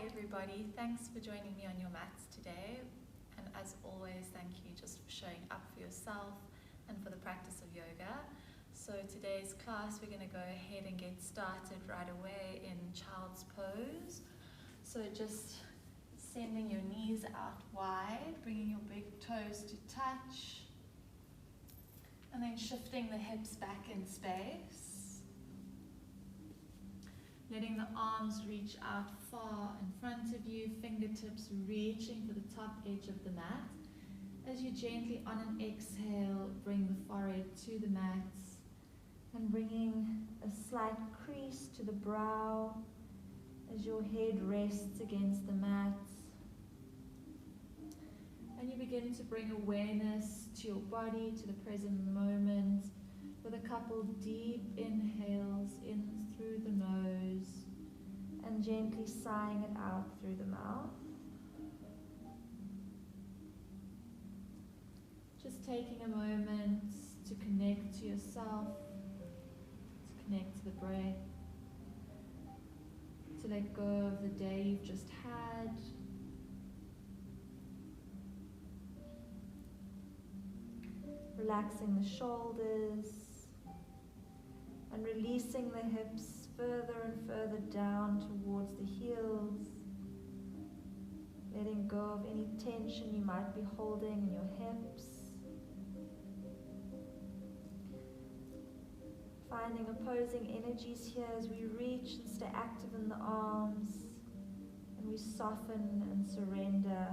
everybody, thanks for joining me on your mats today, and as always thank you just for showing up for yourself and for the practice of yoga. So today's class we're going to go ahead and get started right away in child's pose. So just sending your knees out wide, bringing your big toes to touch, and then shifting the hips back in space. Letting the arms reach out far in front of you, fingertips reaching for the top edge of the mat. As you gently, on an exhale, bring the forehead to the mat and bringing a slight crease to the brow as your head rests against the mat. And you begin to bring awareness to your body, to the present moment, with a couple deep inhales in through the nose and gently sighing it out through the mouth. Just taking a moment to connect to yourself, to connect to the breath, to let go of the day you've just had. Relaxing the shoulders and releasing the hips further and further down towards the heels, letting go of any tension you might be holding in your hips, finding opposing energies here as we reach and stay active in the arms, and we soften and surrender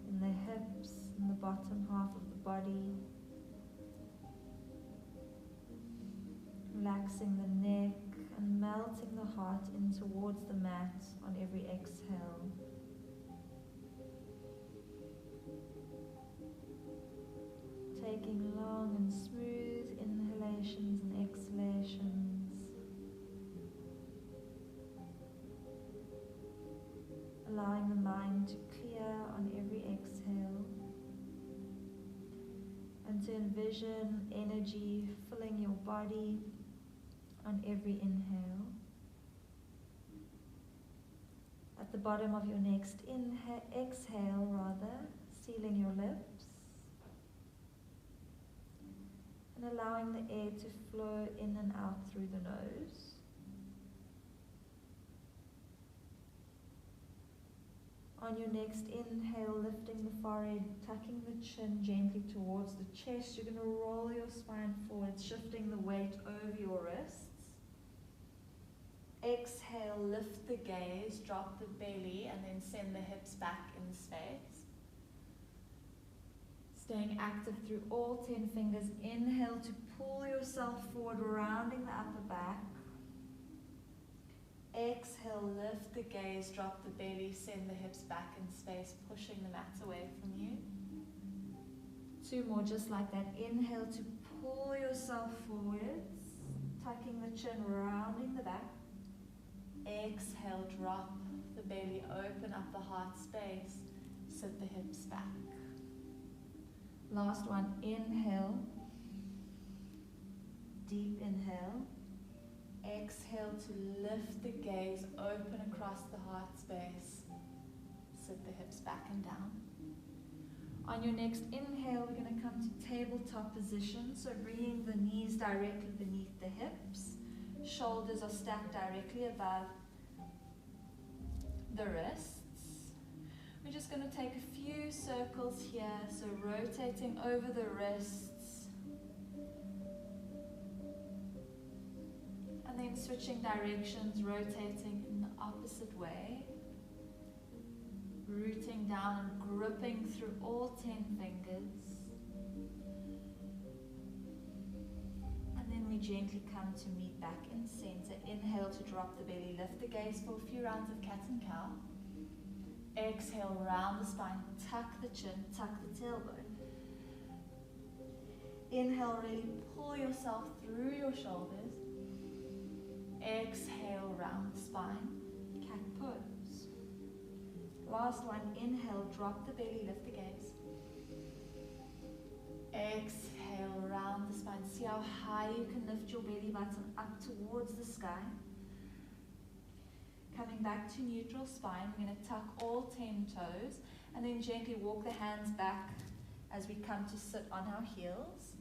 in the hips and the bottom half of the body. Relaxing the neck and melting the heart in towards the mat on every exhale. Taking long and smooth inhalations and exhalations. Allowing the mind to clear on every exhale. And to envision energy filling your body on every inhale. At the bottom of your next exhale, sealing your lips and allowing the air to flow in and out through the nose. On your next inhale, lifting the forehead, tucking the chin gently towards the chest. You're going to roll your spine forward, shifting the weight over your wrists. Exhale, lift the gaze, drop the belly, and then send the hips back in space. Staying active through all 10 fingers. Inhale to pull yourself forward, rounding the upper back. Exhale, lift the gaze, drop the belly, send the hips back in space, pushing the mat away from you. 2 more just like that. Inhale to pull yourself forwards, tucking the chin, rounding the back. Exhale, drop the belly, open up the heart space, sit the hips back. Last one, inhale, deep inhale. Exhale to lift the gaze, open across the heart space, sit the hips back and down. On your next inhale, we're going to come to tabletop position, so bringing the knees directly beneath the hips. Shoulders are stacked directly above the wrists. We're just going to take a few circles here, so rotating over the wrists. And then switching directions, rotating in the opposite way. Rooting down and gripping through all 10 fingers. We gently come to meet back in center. Inhale to drop the belly, lift the gaze for a few rounds of cat and cow. Exhale, round the spine, tuck the chin, tuck the tailbone. Inhale, really pull yourself through your shoulders. Exhale, round the spine, cat pose. Last one, inhale, drop the belly, lift the gaze. Exhale, round the spine. See how high you can lift your belly button up towards the sky. Coming back to neutral spine, we're going to tuck all 10 toes and then gently walk the hands back as we come to sit on our heels.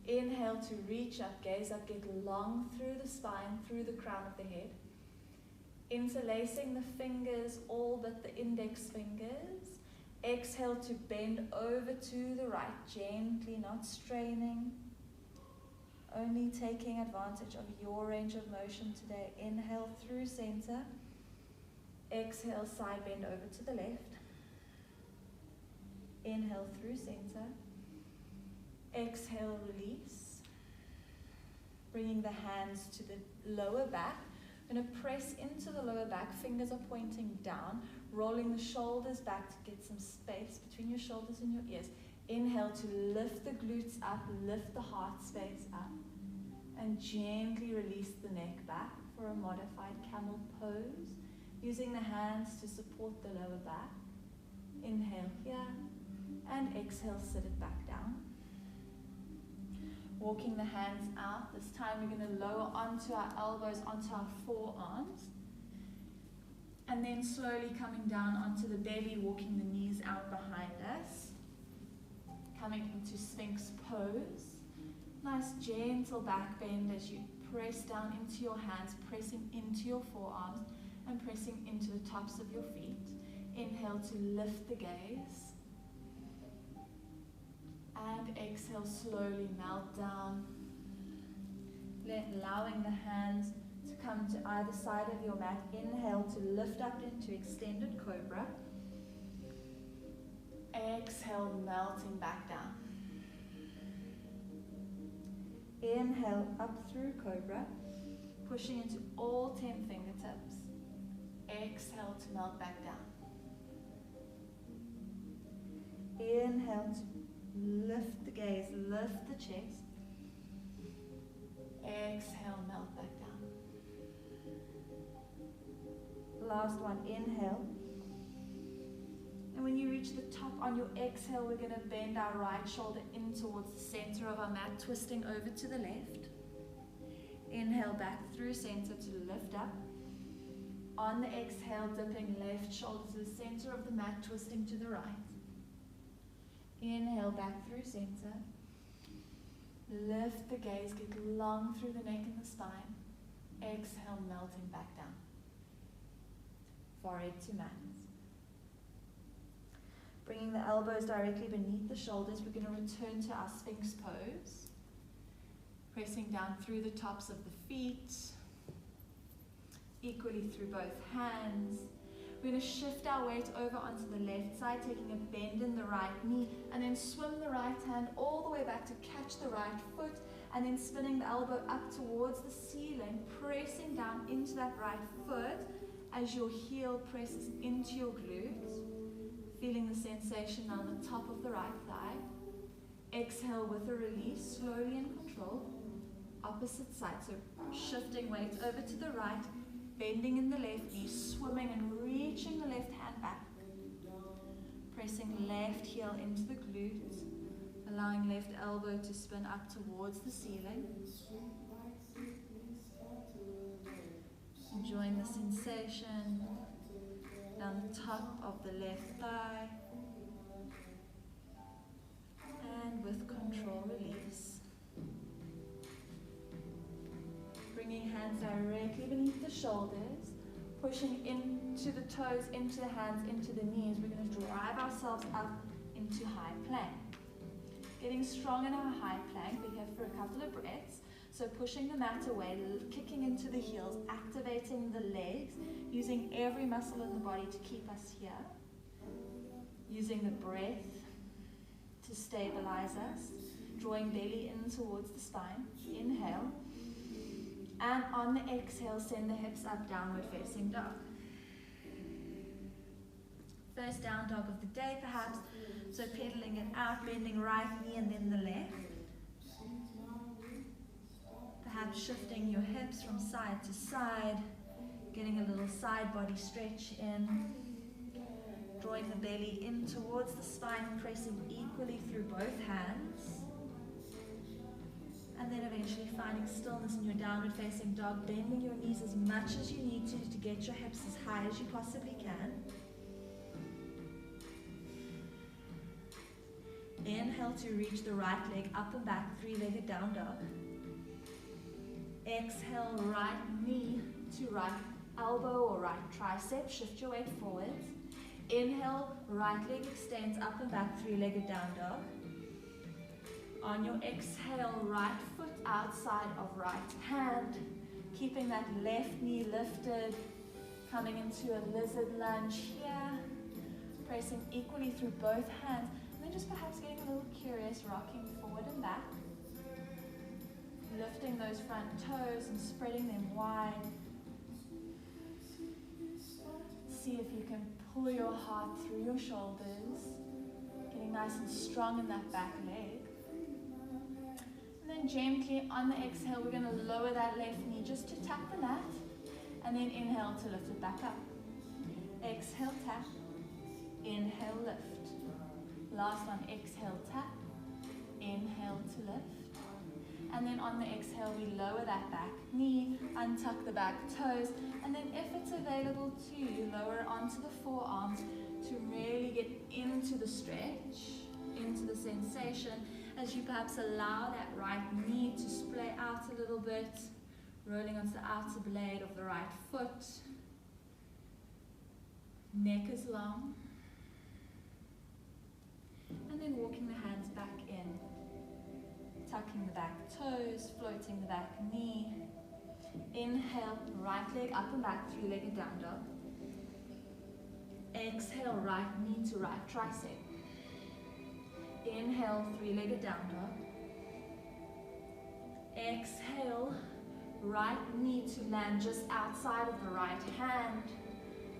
Inhale to reach up, gaze up, get long through the spine, through the crown of the head. Interlacing the fingers, all but the index fingers. Exhale to bend over to the right, gently, not straining. Only taking advantage of your range of motion today. Inhale through center. Exhale, side bend over to the left. Inhale through center. Exhale, release. Bringing the hands to the lower back. I'm going to press into the lower back. Fingers are pointing down. Rolling the shoulders back to get some space between your shoulders and your ears. Inhale to lift the glutes up, lift the heart space up. And gently release the neck back for a modified camel pose. Using the hands to support the lower back. Inhale here. And exhale, sit it back down. Walking the hands out. This time we're going to lower onto our elbows, onto our forearms. And then slowly coming down onto the belly, walking the knees out behind us. Coming into Sphinx pose. Nice gentle back bend as you press down into your hands, pressing into your forearms and pressing into the tops of your feet. Inhale to lift the gaze. And exhale, slowly melt down. Allowing the hands to come to either side of your mat. Inhale to lift up into extended cobra. Exhale, melting back down. Inhale, up through cobra, pushing into all 10 fingertips. Exhale to melt back down. Inhale to lift the gaze, lift the chest. Exhale, melt back down. Last one, inhale. And when you reach the top on your exhale, we're going to bend our right shoulder in towards the center of our mat, twisting over to the left. Inhale back through center to lift up. On the exhale, dipping left shoulder to the center of the mat, twisting to the right. Inhale back through center. Lift the gaze, get long through the neck and the spine. Exhale, melting back down. Forehead to mat. Bringing the elbows directly beneath the shoulders, we're going to return to our Sphinx pose. Pressing down through the tops of the feet, equally through both hands. We're going to shift our weight over onto the left side, taking a bend in the right knee, and then swim the right hand all the way back to catch the right foot, and then spinning the elbow up towards the ceiling, pressing down into that right foot as your heel presses into your glutes. Feeling the sensation on the top of the right thigh. Exhale with a release, slowly and controlled. Opposite side, so shifting weight over to the right, bending in the left knee, swimming and reaching the left hand back. Pressing left heel into the glutes, allowing left elbow to spin up towards the ceiling. Enjoying the sensation down the top of the left thigh, and with control release. Bringing hands directly beneath the shoulders, pushing into the toes, into the hands, into the knees. We're going to drive ourselves up into high plank. Getting strong in our high plank, we're here for a couple of breaths. So pushing the mat away, kicking into the heels, activating the legs, using every muscle in the body to keep us here. Using the breath to stabilize us, drawing belly in towards the spine. Inhale. And on the exhale, send the hips up, downward facing dog. First down dog of the day perhaps. So pedaling it out, bending right knee and then the left. Perhaps shifting your hips from side to side, getting a little side body stretch in, drawing the belly in towards the spine, pressing equally through both hands, and then eventually initially finding stillness in your downward facing dog, bending your knees as much as you need to get your hips as high as you possibly can. Inhale to reach the right leg up and back, three-legged down dog. Exhale, right knee to right elbow or right tricep, shift your weight forwards. Inhale, right leg extends up and back, three-legged down dog. On your exhale, right foot outside of right hand, keeping that left knee lifted, coming into a lizard lunge here, pressing equally through both hands, and then just perhaps getting a little curious, rocking forward and back, lifting those front toes and spreading them wide. See if you can pull your heart through your shoulders, getting nice and strong in that back leg. And then gently on the exhale, we're going to lower that left knee just to tap the mat, and then inhale to lift it back up. Exhale, tap. Inhale, lift. Last one, exhale, tap. Inhale to lift. And then on the exhale, we lower that back knee, untuck the back toes, and then if it's available to you, lower it onto the forearms to really get into the stretch, into the sensation, as you perhaps allow that right knee to splay out a little bit, rolling onto the outer blade of the right foot. Neck is long. And then walking the hands back in. Tucking the back toes, floating the back knee. Inhale, right leg up and back, three-legged down dog. Exhale, right knee to right tricep. Inhale, three-legged down dog. Exhale, right knee to land just outside of the right hand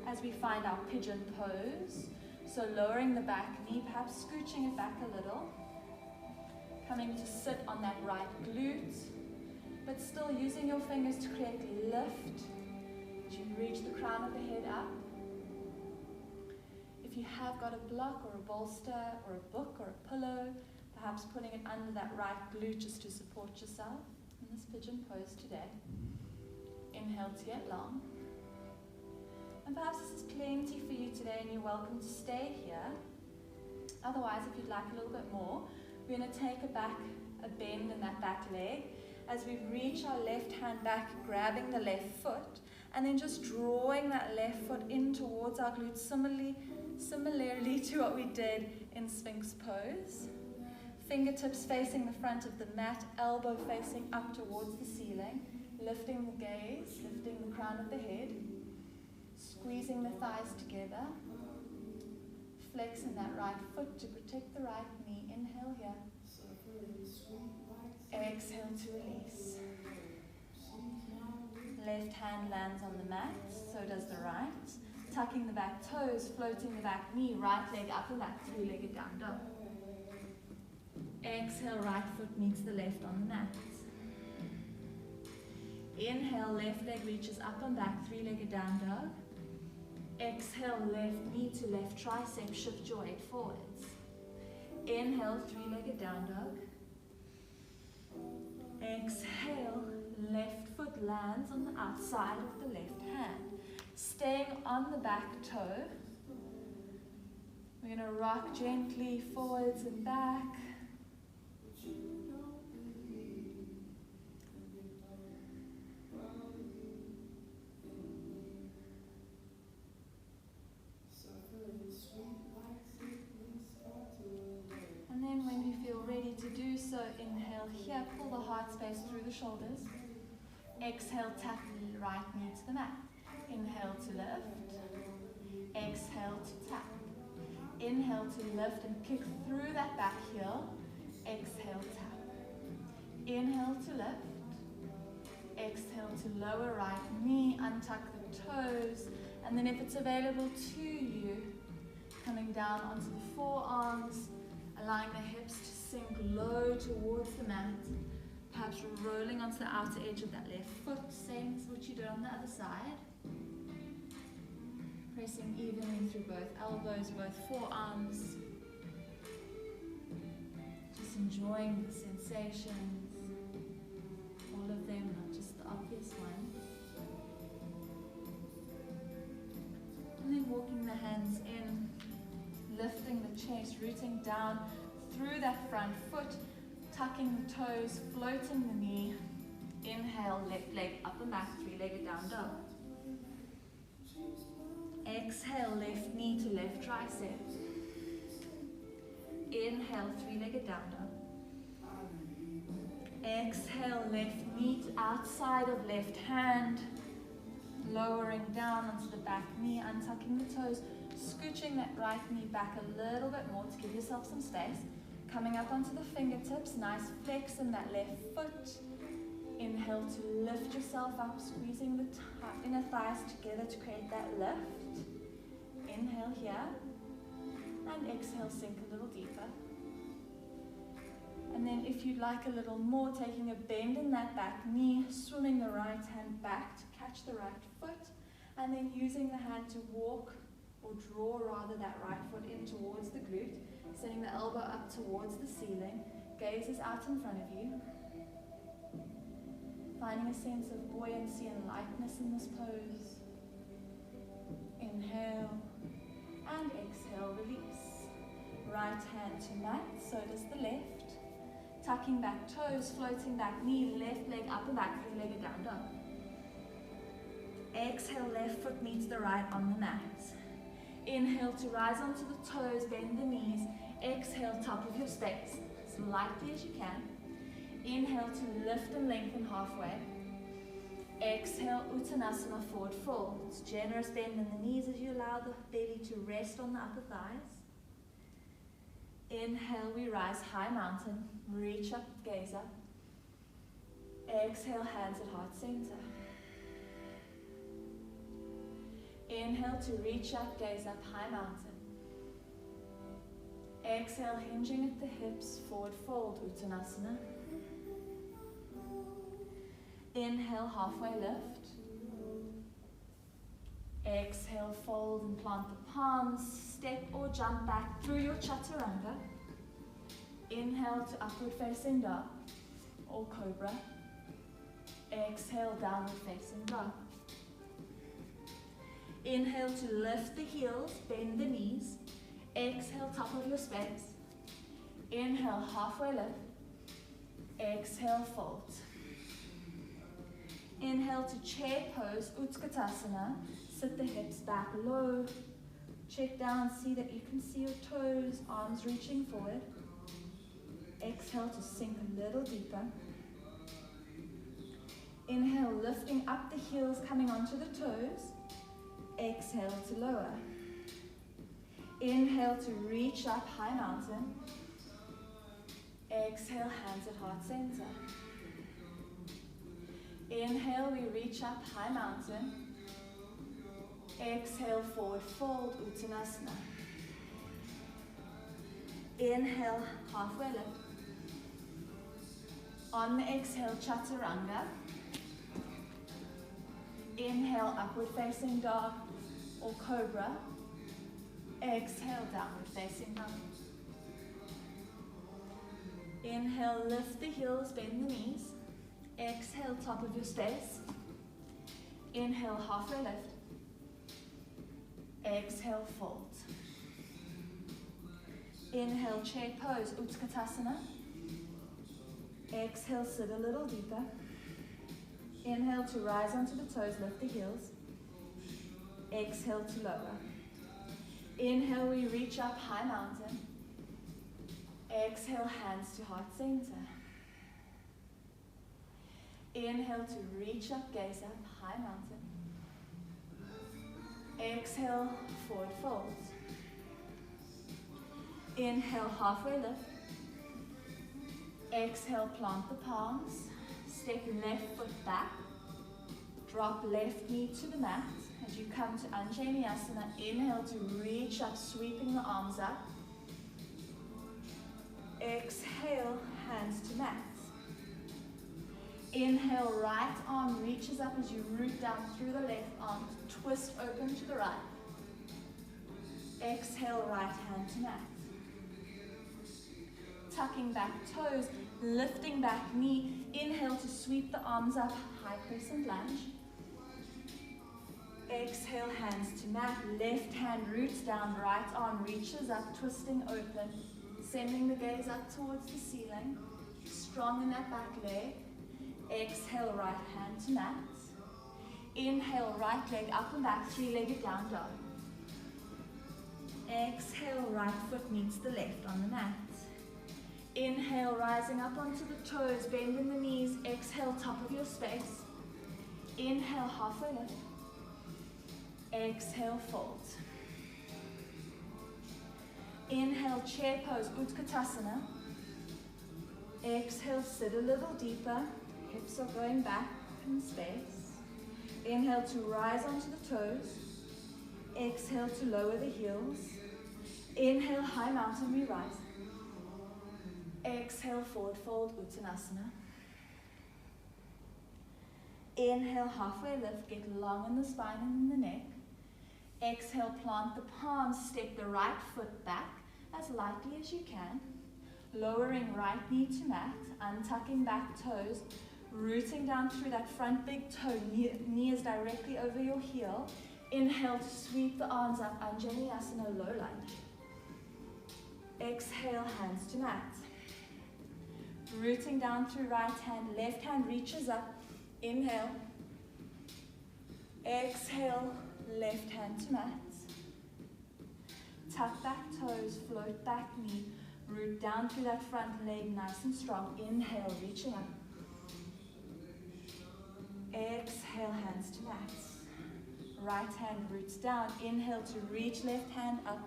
as we find our pigeon pose. So lowering the back knee, perhaps scooching it back a little. Coming to sit on that right glute, but still using your fingers to create lift as you reach the crown of the head up. If you have got a block or a bolster or a book or a pillow, perhaps putting it under that right glute just to support yourself in this pigeon pose today. Inhale to get long. And perhaps this is plenty for you today and you're welcome to stay here. Otherwise, if you'd like a little bit more, we're going to take a bend in that back leg as we reach our left hand back, grabbing the left foot, and then just drawing that left foot in towards our glutes, similarly to what we did in Sphinx pose. Fingertips facing the front of the mat, elbow facing up towards the ceiling, lifting the gaze, lifting the crown of the head, squeezing the thighs together. Flexing that right foot to protect the right knee. Inhale here. Exhale to release. Left hand lands on the mat, so does the right. Tucking the back toes, floating the back knee, right leg up and back, three-legged down dog. Exhale, right foot meets the left on the mat. Inhale, left leg reaches up and back, three-legged down dog. Exhale, left knee to left tricep, shift your weight forwards. Inhale, three-legged down dog. Exhale, left foot lands on the outside of the left hand. Staying on the back toe. We're going to rock gently forwards and back. And then when you feel ready to do so, inhale here, pull the heart space through the shoulders. Exhale, tap the right knee to the mat. Inhale to lift. Exhale to tap. Inhale to lift and kick through that back heel. Exhale, tap. Inhale to lift. Exhale to lower right knee, untuck the toes, and then if it's available to you, coming down onto the forearms, allowing the hips to sink low towards the mat, perhaps rolling onto the outer edge of that left foot, same as what you did on the other side. Pressing evenly through both elbows, both forearms. Just enjoying the sensations. rooting down through that front foot, tucking the toes, floating the knee. Inhale, left leg up and back, three-legged down dog. Exhale, left knee to left tricep. Inhale, three-legged down dog. Exhale, left knee to outside of left hand, lowering down onto the back knee, untucking the toes, scooching that right knee back a little bit more to give yourself some space. Coming up onto the fingertips, nice flex in that left foot. Inhale to lift yourself up, squeezing the inner thighs together to create that lift. Inhale here, and exhale, sink a little deeper. And then if you'd like a little more, taking a bend in that back knee, swimming the right hand back to catch the right foot, and then using the hand to walk, or draw rather, that right foot in towards the glute, sending the elbow up towards the ceiling, gaze is out in front of you. Finding a sense of buoyancy and lightness in this pose. Inhale and exhale, release. Right hand to mat, so does the left. Tucking back toes, floating back knee, left leg up and back, three-legged down dog. Exhale, left foot meets the right on the mat. Inhale to rise onto the toes, bend the knees. Exhale, top of your space, as lightly as you can. Inhale to lift and lengthen halfway. Exhale, Uttanasana, forward fold. Generous bend in the knees as you allow the belly to rest on the upper thighs. Inhale, we rise, high mountain. Reach up, gaze up. Exhale, hands at heart center. Inhale to reach up, gaze up, high mountain. Exhale, hinging at the hips, forward fold, Uttanasana. Inhale, halfway lift. Exhale, fold and plant the palms. Step or jump back through your chaturanga. Inhale to upward facing dog or cobra. Exhale, downward facing dog. Inhale to lift the heels, bend the knees. Exhale, top of your space. Inhale, halfway lift. Exhale, fold. Inhale to chair pose, Utkatasana. Sit the hips back low. Check down, see that you can see your toes, arms reaching forward. Exhale to sink a little deeper. Inhale, lifting up the heels, coming onto the toes. Exhale to lower. Inhale to reach up, high mountain. Exhale, hands at heart center. Inhale, we reach up, high mountain. Exhale, forward fold, Uttanasana. Inhale, halfway lift. On the exhale, chaturanga. Inhale, upward facing dog or cobra. Exhale, downward facing dog. Inhale, lift the heels, bend the knees. Exhale, top of your space. Inhale, halfway lift. Exhale, fold. Inhale, chair pose, Utkatasana. Exhale, sit a little deeper. Inhale to rise onto the toes, lift the heels. Exhale to lower. Inhale, we reach up, high mountain. Exhale, hands to heart center. Inhale to reach up, gaze up, high mountain. Exhale, forward fold. Inhale, halfway lift. Exhale, plant the palms. Step left foot back. Drop left knee to the mat. As you come to Anjaneyasana, inhale to reach up, sweeping the arms up. Exhale, hands to mat. Inhale, right arm reaches up as you root down through the left arm. Twist open to the right. Exhale, right hand to mat. Tucking back toes, lifting back knee. Inhale to sweep the arms up, high crescent lunge. Exhale, hands to mat. Left hand roots down, right arm reaches up, twisting open. Sending the gaze up towards the ceiling. Strong in that back leg. Exhale, right hand to mat. Inhale, right leg up and back, three-legged down dog. Exhale, right foot meets the left on the mat. Inhale, rising up onto the toes, bending the knees. Exhale, top of your space. Inhale, halfway lift. Exhale, fold. Inhale, chair pose, Utkatasana. Exhale, sit a little deeper. Hips are going back in space. Inhale to rise onto the toes. Exhale to lower the heels. Inhale, high mountain, we rise. Exhale, forward fold, Uttanasana. Inhale, halfway lift, get long in the spine and in the neck. Exhale, plant the palms, step the right foot back as lightly as you can. Lowering right knee to mat, untucking back toes, rooting down through that front big toe, knee is directly over your heel. Inhale to sweep the arms up, Anjali Asana, low lunge. Exhale, hands to mat. Rooting down through right hand, left hand reaches up. Inhale. Exhale, left hand to mat. Tuck back toes, float back knee. Root down through that front leg, nice and strong. Inhale, reaching up. Exhale, hands to mat. Right hand roots down. Inhale to reach left hand up.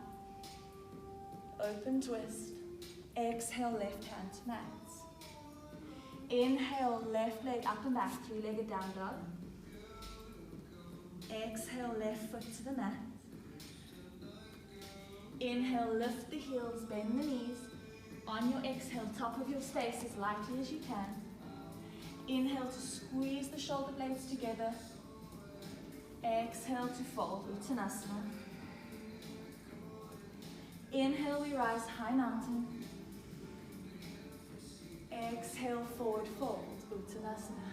Open twist. Exhale, left hand to mat. Inhale, left leg up and back, three-legged down dog. Exhale, left foot to the mat. Inhale, lift the heels, bend the knees. On your exhale, top of your space as lightly as you can. Inhale to squeeze the shoulder blades together. Exhale to fold, Uttanasana. Inhale, we rise, high mountain. Exhale, forward fold, Uttanasana.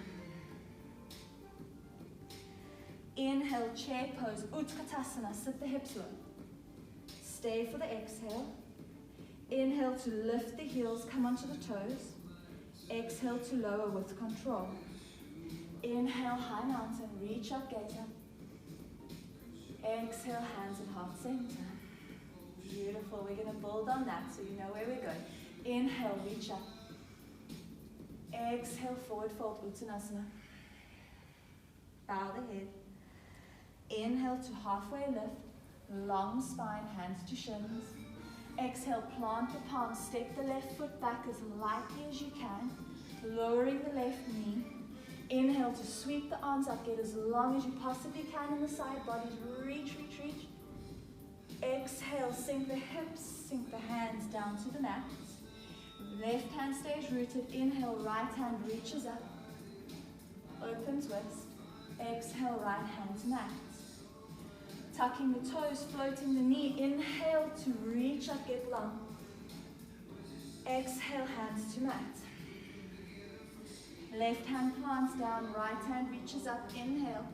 Inhale, chair pose, Utkatasana, sit the hips low. Stay for the exhale. Inhale to lift the heels, come onto the toes. Exhale to lower with control. Inhale, high mountain, reach up, gaze up. Exhale, hands at heart center. Beautiful, we're going to build on that so you know where we're going. Inhale, reach up. Exhale, forward fold, Uttanasana. Bow the head. Inhale to halfway lift. Long spine, hands to shins. Exhale, plant the palms, step the left foot back as lightly as you can, lowering the left knee. Inhale to sweep the arms up, get as long as you possibly can in the side bodies. Reach, reach, reach. Exhale, sink the hips, sink the hands down to the mat. Left hand stays rooted. Inhale, right hand reaches up. Open twist. Exhale, right hand to mat. Tucking the toes, floating the knee. Inhale to reach up, get long. Exhale, hands to mat. Left hand plants down, right hand reaches up. Inhale.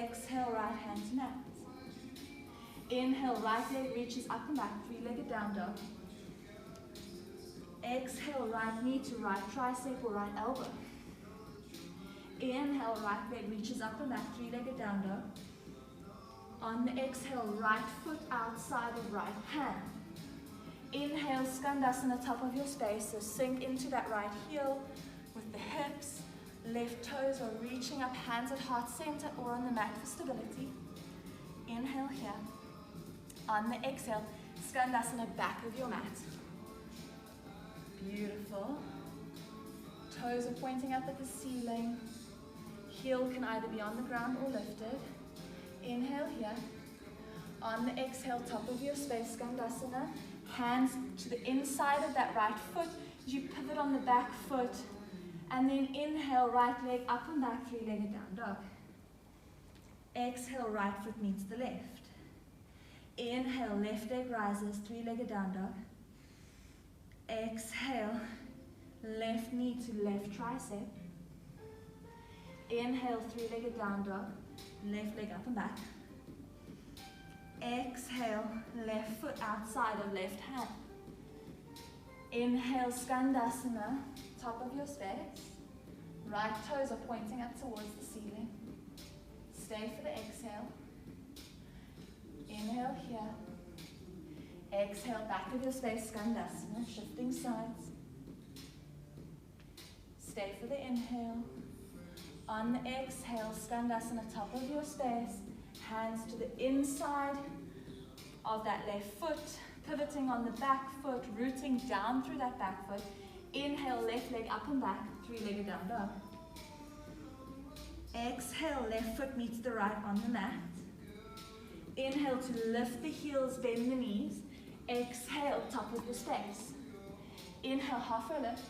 Exhale, right hand to mat. Inhale, right leg reaches up and back, three-legged down dog. Exhale, right knee to right tricep or right elbow. Inhale, right leg reaches up and back, three-legged down dog. On the exhale, right foot outside of right hand. Inhale, Skandasana, top of your space, so sink into that right heel with the hips. Left toes are reaching up, hands at heart center or on the mat for stability. Inhale here. On the exhale, Skandasana, back of your mat. Beautiful. Toes are pointing up at the ceiling. Heel can either be on the ground or lifted. Inhale here. On the exhale, top of your space, Skandasana. Hands to the inside of that right foot as you pivot on the back foot. And then inhale, right leg up and back, three-legged down dog. Exhale, right foot meets the left. Inhale, left leg rises, three-legged down dog. Exhale, left knee to left tricep. Inhale, three-legged down dog. left leg up and back. Exhale, left foot outside of left hand. Inhale, Skandasana, top of your space. Right toes are pointing up towards the ceiling. Stay for the exhale. Inhale here. Exhale, back of your space, Skandasana, shifting sides. Stay for the inhale. On the exhale, Skandasana, top of your space. Hands to the inside of that left foot, pivoting on the back foot, rooting down through that back foot. Inhale, left leg up and back, three-legged down dog. Exhale, left foot meets the right on the mat. Inhale to lift the heels, bend the knees. Exhale, top of your space. Inhale, halfway lift.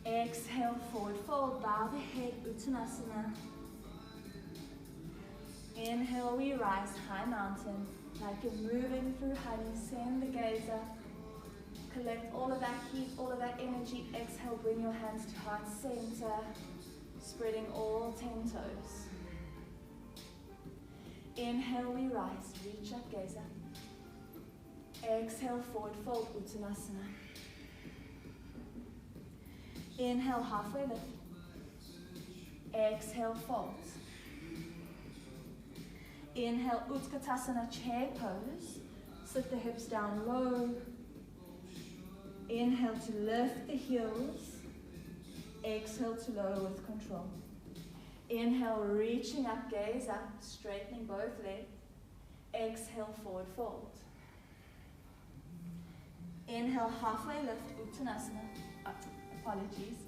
Exhale, forward fold, bow the head, Uttanasana. Inhale, we rise, high mountain, like you're moving through honey. Send the gaze up. Collect all of that heat, all of that energy. Exhale, bring your hands to heart center, spreading all 10 toes. Inhale, we rise, reach up, gaze up. Exhale, forward fold, Uttanasana. Inhale, halfway lift. Exhale, fold. Inhale, Utkatasana, chair pose. Sit the hips down low. Inhale to lift the heels. Exhale to lower with control. Inhale, reaching up, gaze up, straightening both legs. Exhale, forward fold. Inhale, halfway lift, Uttanasana. Apologies.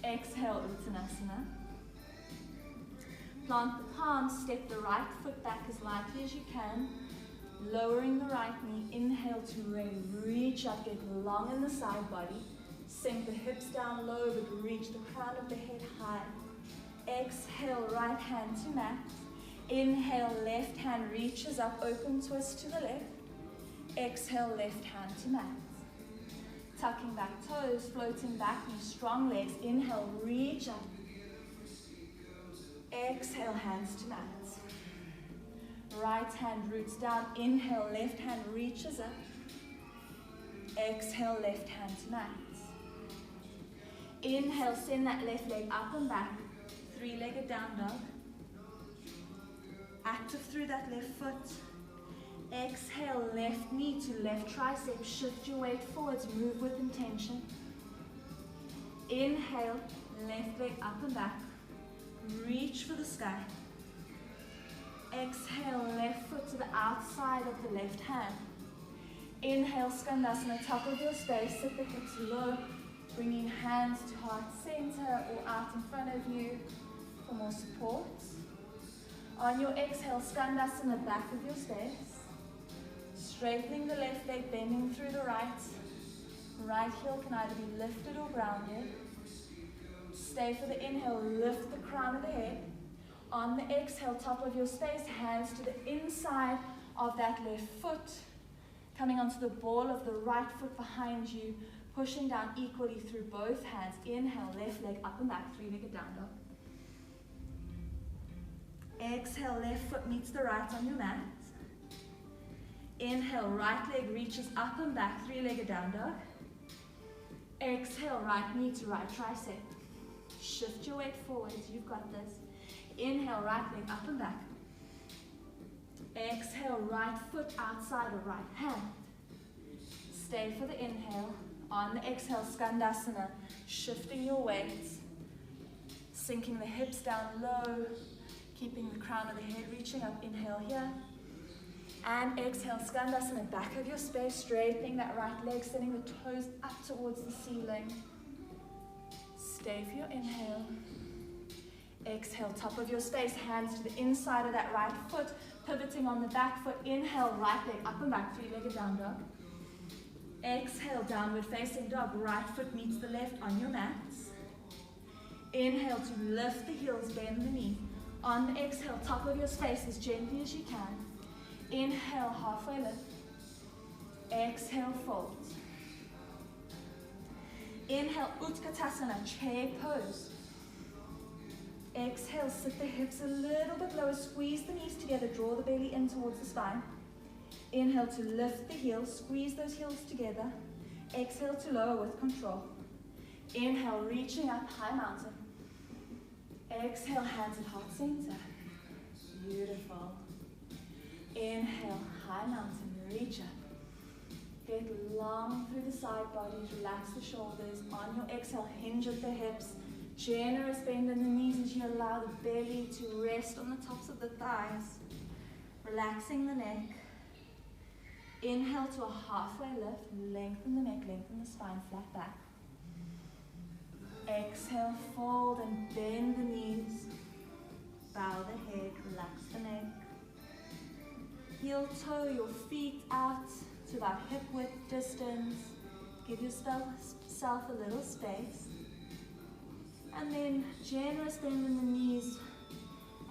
Exhale, Uttanasana. Plant the palms, step the right foot back as lightly as you can. Lowering the right knee, inhale to reach up, get long in the side body. Sink the hips down low, but reach the crown of the head high. Exhale, right hand to mat. Inhale, left hand reaches up, open twist to the left. Exhale, left hand to mat. Tucking back toes, floating back knee, strong legs. Inhale, reach up. Exhale, hands to mat. Right hand roots down. Inhale, left hand reaches up. Exhale, left hand to mat. Inhale, send that left leg up and back. Three-legged down dog. Active through that left foot. Exhale, left knee to left tricep. Shift your weight forwards. Move with intention. Inhale, left leg up and back. Reach for the sky. Exhale, left foot to the outside of the left hand. Inhale, Skandasana, top of your space. Sit the hips low. Bringing hands to heart center or out in front of you for more support. On your exhale, Skandasana, back of your space. Straightening the left leg, bending through the right. Right heel can either be lifted or grounded. Stay for the inhale, lift the crown of the head. On the exhale, top of your space, hands to the inside of that left foot. Coming onto the ball of the right foot behind you, pushing down equally through both hands. Inhale, left leg up and back, three-legged down dog. Exhale, left foot meets the right on your mat. Inhale, right leg reaches up and back, three-legged down dog. Exhale, right knee to right tricep. Shift your weight forwards, you've got this. Inhale, right leg up and back. Exhale, right foot outside of right hand. Stay for the inhale. On the exhale, Skandasana, shifting your weight. Sinking the hips down low. Keeping the crown of the head reaching up. Inhale here. And exhale, Skandasana, back of your space, straightening that right leg, sending the toes up towards the ceiling. Stay for your inhale. Exhale, top of your space, hands to the inside of that right foot, pivoting on the back foot. Inhale, right leg up and back, three-legged down dog. Exhale, downward facing dog. Right foot meets the left on your mats. Inhale to lift the heels, bend the knee. On the exhale, top of your space as gently as you can. Inhale, halfway lift. Exhale, fold. Inhale, Utkatasana, chair pose. Exhale, sit the hips a little bit lower, squeeze the knees together, draw the belly in towards the spine. Inhale to lift the heels, squeeze those heels together. Exhale to lower with control. Inhale, reaching up, high mountain. Exhale, hands at heart center. Beautiful. Inhale, high mountain, reach up. Get long through the side bodies, relax the shoulders. On your exhale, hinge at the hips. Generous bend in the knees as you allow the belly to rest on the tops of the thighs. Relaxing the neck. Inhale to a halfway lift, lengthen the neck, lengthen the spine, flat back. Exhale, fold and bend the knees. Bow the head, relax the neck. Heel toe your feet out to about hip width distance. Give yourself a little space. And then generous bend in the knees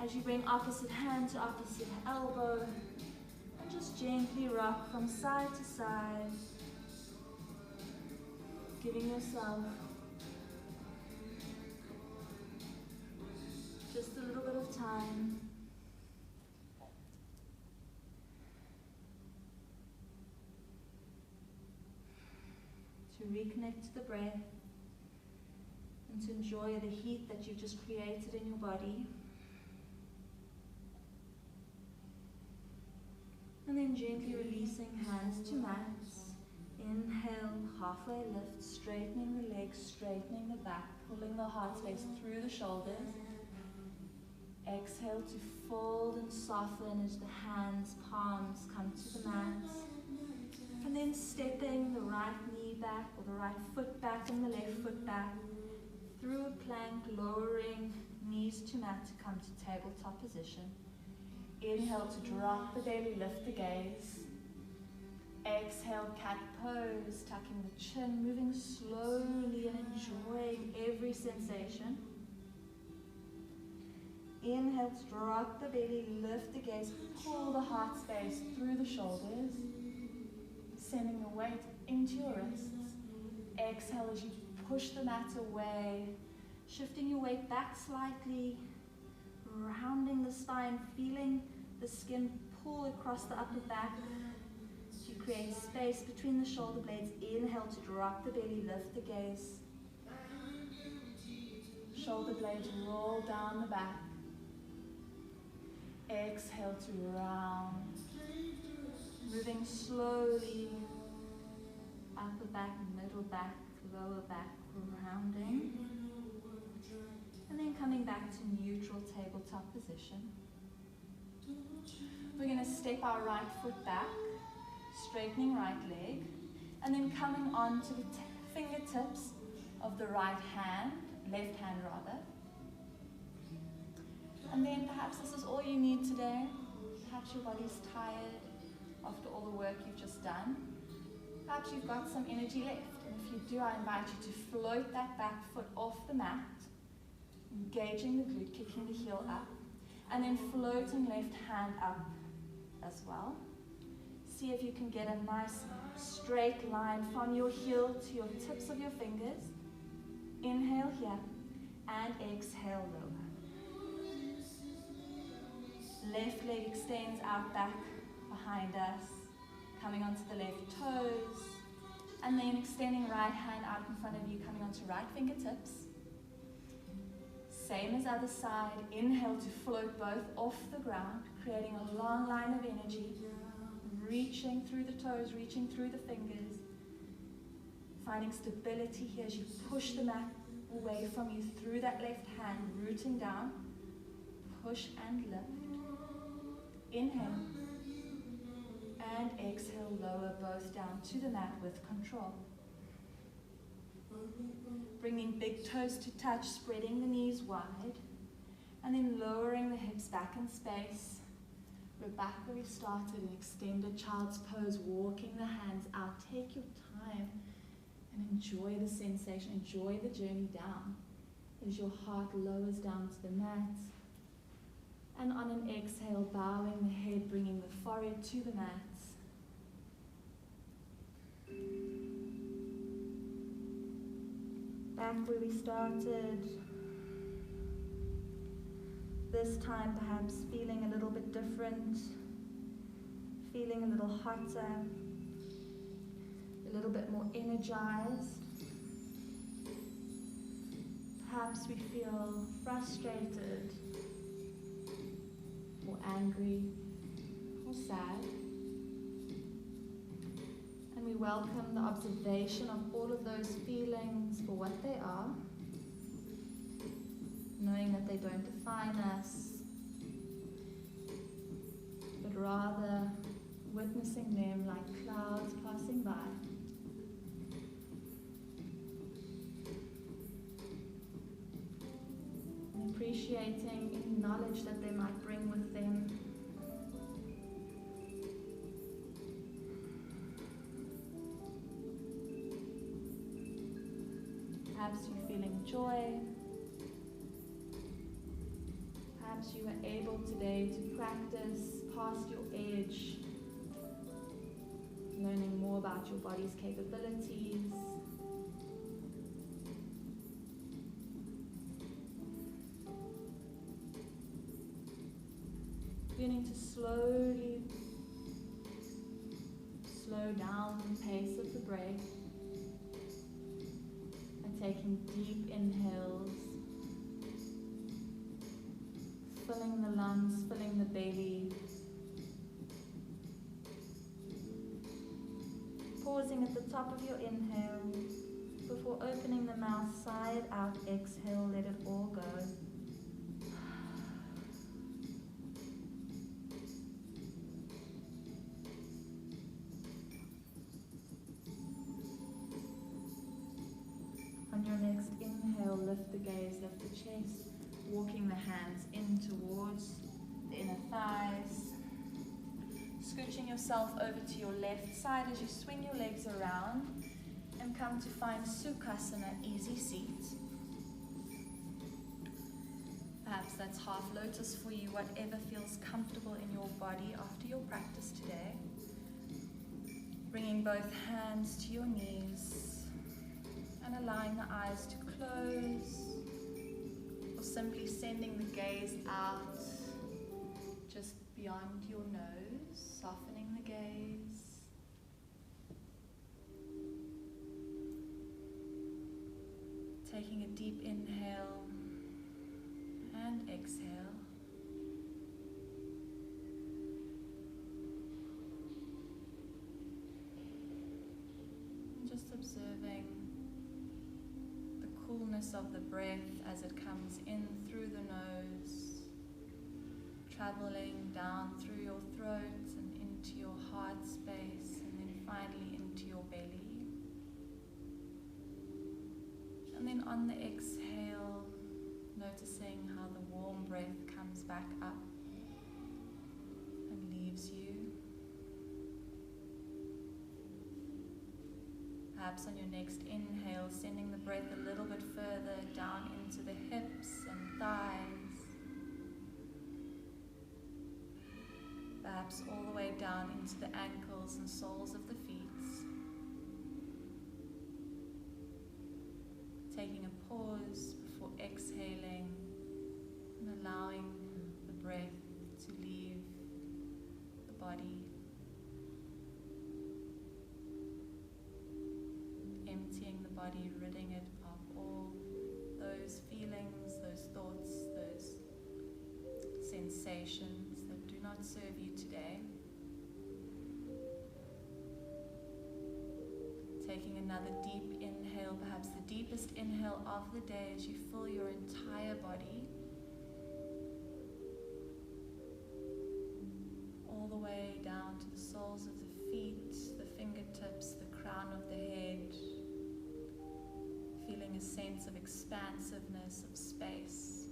as you bring opposite hand to opposite elbow. And just gently rock from side to side. Giving yourself just a little bit of time. To reconnect to the breath and to enjoy the heat that you've just created in your body. And then gently releasing hands to mats. Inhale, halfway lift, straightening the legs, straightening the back, pulling the heart space through the shoulders. Exhale to fold and soften as the hands, palms come to the mat. And then stepping the right knee back or the right foot back and the left foot back through a plank, lowering knees to mat to come to tabletop position. Inhale to drop the belly, lift the gaze. Exhale, cat pose, tucking the chin, moving slowly and enjoying every sensation. Inhale to drop the belly, lift the gaze, pull the heart space through the shoulders, sending the weight into your wrists. Exhale as you push the mat away, shifting your weight back slightly, rounding the spine, feeling the skin pull across the upper back to create space between the shoulder blades. Inhale to drop the belly, lift the gaze. Shoulder blades roll down the back. Exhale to round. Moving slowly, upper back, middle back, lower back, rounding. And then coming back to neutral tabletop position. We're going to step our right foot back, straightening right leg, and then coming on to the fingertips of the right hand, left hand rather. And then perhaps this is all you need today. Perhaps your body's tired after all the work you've just done. Perhaps you've got some energy left. And if you do, I invite you to float that back foot off the mat, engaging the glute, kicking the heel up, and then floating left hand up as well. See if you can get a nice straight line from your heel to your tips of your fingers. Inhale here and exhale lower. Left leg extends out back behind us, coming onto the left toes, and then extending right hand out in front of you, coming onto right fingertips. Same as other side. Inhale to float both off the ground, creating a long line of energy, reaching through the toes, reaching through the fingers, finding stability here as you push the mat away from you through that left hand, rooting down, push and lift. Inhale and exhale, lower both down to the mat with control. Bringing big toes to touch, spreading the knees wide, and then lowering the hips back in space. We're back where we started in extended child's pose, walking the hands out. Take your time and enjoy the sensation, enjoy the journey down as your heart lowers down to the mat. And on an exhale, bowing the head, bringing the forehead to the mat. Back where we started. This time perhaps feeling a little bit different, feeling a little hotter, a little bit more energized. Perhaps we feel frustrated or angry or sad. And we welcome the observation of all of those feelings for what they are, knowing that they don't define us, but rather witnessing them like clouds passing by. And appreciating any knowledge that they might bring with them. Perhaps you're feeling joy. Perhaps you were able today to practice past your age, learning more about your body's capabilities. Beginning to slowly slow down the pace of the breath and taking deep inhales, filling the lungs, filling the belly, pausing at the top of your inhale before opening the mouth side out. Exhale, let it all go. On your next inhale, lift the gaze, lift the chest, walking the hands in towards the inner thighs. Scooching yourself over to your left side as you swing your legs around and come to find Sukhasana, easy seat. Perhaps that's half lotus for you, whatever feels comfortable in your body after your practice today. Bringing both hands to your knees and allowing the eyes to close, or simply sending the gaze out just beyond your nose, softening the gaze. Taking a deep inhale and exhale. And just observing the coolness of the breath as it comes in through the nose, traveling down through your throat and into your heart space, and then finally into your belly. And then on the exhale, noticing how the warm breath comes back up and leaves you. Perhaps on your next inhale, sending the breath a little bit further down into the hips and thighs. Perhaps all the way down into the ankles and soles of the feet. Taking a pause before exhaling and allowing the breath to leave the body. Emptying the body, ridding it of all those feelings, those thoughts, those sensations that do not serve you today. Taking another deep inhale, perhaps the deepest inhale of the day, as you fill your entire body, all the way down to the soles of the feet, the fingertips, the crown of the head, feeling a sense of expansiveness, of space.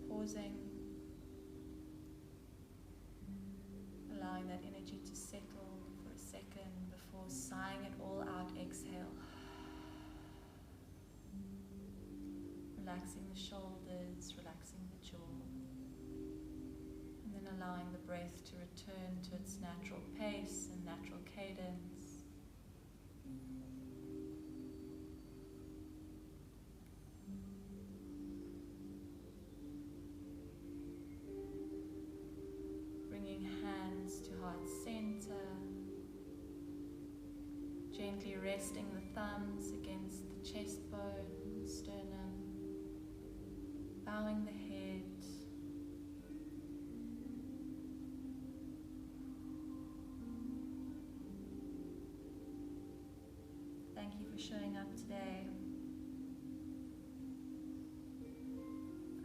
Pausing, allowing that energy to settle for a second before sighing it all out. Exhale. Relaxing the shoulders, relaxing the jaw, and then allowing the breath to return to its natural pace and natural cadence. Gently resting the thumbs against the chest bone, sternum, bowing the head. Thank you for showing up today.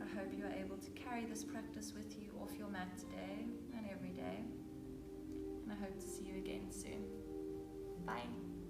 I hope you are able to carry this practice with you off your mat today and every day. And I hope to see you again soon. Bye.